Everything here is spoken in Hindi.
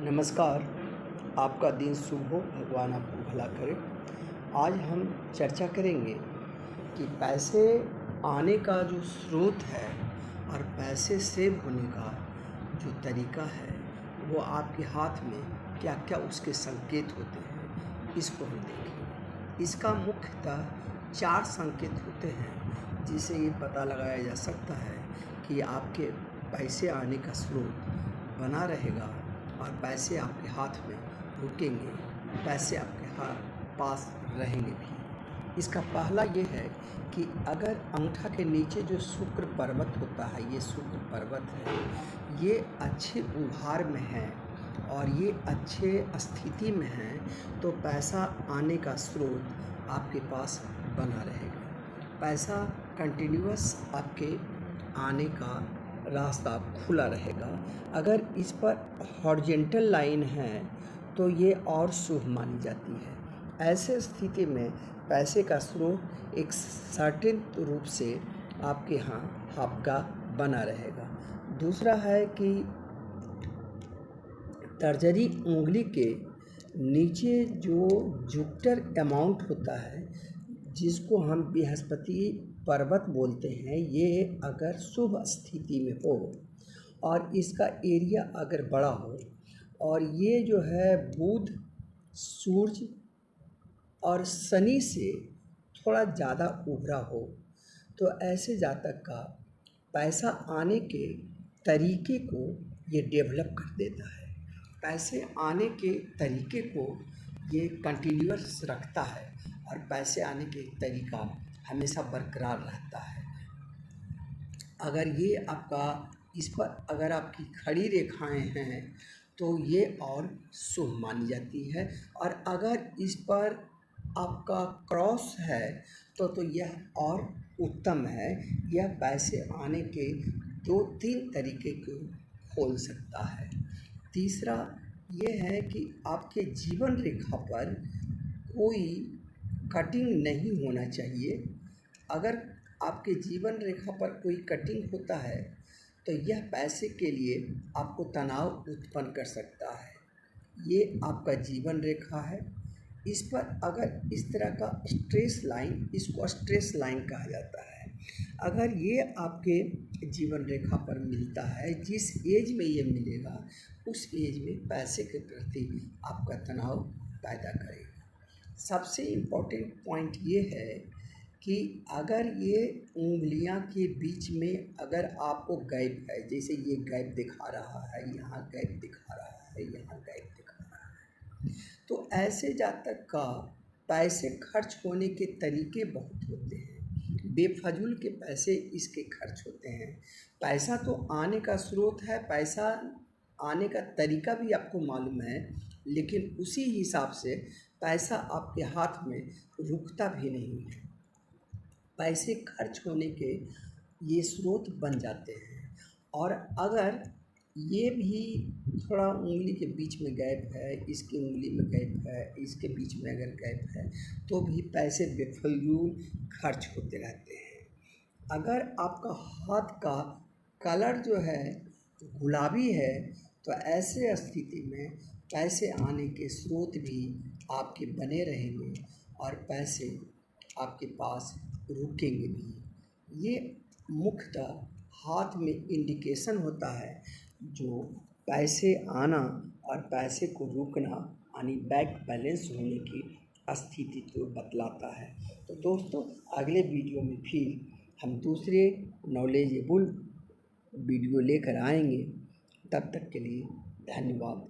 नमस्कार। आपका दिन शुभ हो, भगवान आपको भला करे। आज हम चर्चा करेंगे कि पैसे आने का जो स्रोत है और पैसे सेव होने का जो तरीका है वो आपके हाथ में क्या क्या उसके संकेत होते हैं, इसको हम देखेंगे। इसका मुख्यतः 4 संकेत होते हैं जिससे ये पता लगाया जा सकता है कि आपके पैसे आने का स्रोत बना रहेगा और पैसे आपके हाथ में रुकेंगे, पैसे आपके पास रहेंगे भी। इसका पहला ये है कि अगर अंगूठा के नीचे जो शुक्र पर्वत होता है, ये शुक्र पर्वत है, ये अच्छे उभार में है और ये अच्छे स्थिति में है तो पैसा आने का स्रोत आपके पास बना रहेगा। पैसा कंटिन्यूअस आपके आने का रास्ता खुला रहेगा। अगर इस पर हॉरिजॉन्टल लाइन है तो ये और शुभ मानी जाती है। ऐसे स्थिति में पैसे का स्रोत एक सर्टेन रूप से आपके यहाँ आपका बना रहेगा। दूसरा है कि तर्जनी उंगली के नीचे जो जुपिटर अमाउंट होता है, जिसको हम बृहस्पति पर्वत बोलते हैं, ये अगर शुभ स्थिति में हो और इसका एरिया अगर बड़ा हो और ये जो है बुध, सूर्य और शनि से थोड़ा ज़्यादा उभरा हो तो ऐसे जातक का पैसा आने के तरीके को ये डेवलप कर देता है। पैसे आने के तरीके को ये कंटिन्यूअस रखता है और पैसे आने के तरीका हमेशा बरकरार रहता है। अगर ये आपका इस पर अगर आपकी खड़ी रेखाएं हैं तो ये और शुभ मानी जाती है, और अगर इस पर आपका क्रॉस है तो यह और उत्तम है। यह पैसे आने के 2-3 तरीके को खोल सकता है। तीसरा ये है कि आपके जीवन रेखा पर कोई कटिंग नहीं होना चाहिए। अगर आपके जीवन रेखा पर कोई कटिंग होता है तो यह पैसे के लिए आपको तनाव उत्पन्न कर सकता है। ये आपका जीवन रेखा है। इस पर अगर इस तरह का स्ट्रेस लाइन, इसको स्ट्रेस लाइन कहा जाता है, अगर ये आपके जीवन रेखा पर मिलता है, जिस एज में ये मिलेगा उस एज में पैसे के प्रति आपका तनाव पैदा करेगा। सबसे इम्पोर्टेंट पॉइंट ये है कि अगर ये उंगलियां के बीच में अगर आपको गैप है, जैसे ये गैप दिखा रहा है, यहाँ गैप दिखा रहा है, यहाँ गैप दिखा रहा है, तो ऐसे जातक का पैसे खर्च होने के तरीके बहुत होते हैं। बेफजूल के पैसे इसके खर्च होते हैं। पैसा तो आने का स्रोत है, पैसा आने का तरीका भी आपको मालूम है, लेकिन उसी हिसाब से पैसा आपके हाथ में रुकता भी नहीं है। पैसे खर्च होने के ये स्रोत बन जाते हैं। और अगर ये भी थोड़ा उंगली के बीच में गैप है, इसकी उंगली में गैप है, इसके बीच में अगर गैप है तो भी पैसे बेफजूल खर्च होते रहते हैं। अगर आपका हाथ का कलर जो है गुलाबी है तो ऐसे स्थिति में पैसे आने के स्रोत भी आपके बने रहेंगे और पैसे आपके पास रुकेंगे भी। ये मुख्यतः हाथ में इंडिकेशन होता है जो पैसे आना और पैसे को रुकना यानी बैंक बैलेंस होने की स्थिति को बतलाता है। तो दोस्तों, अगले वीडियो में फिर हम दूसरे नॉलेजेबल वीडियो लेकर आएंगे। तब तक के लिए धन्यवाद।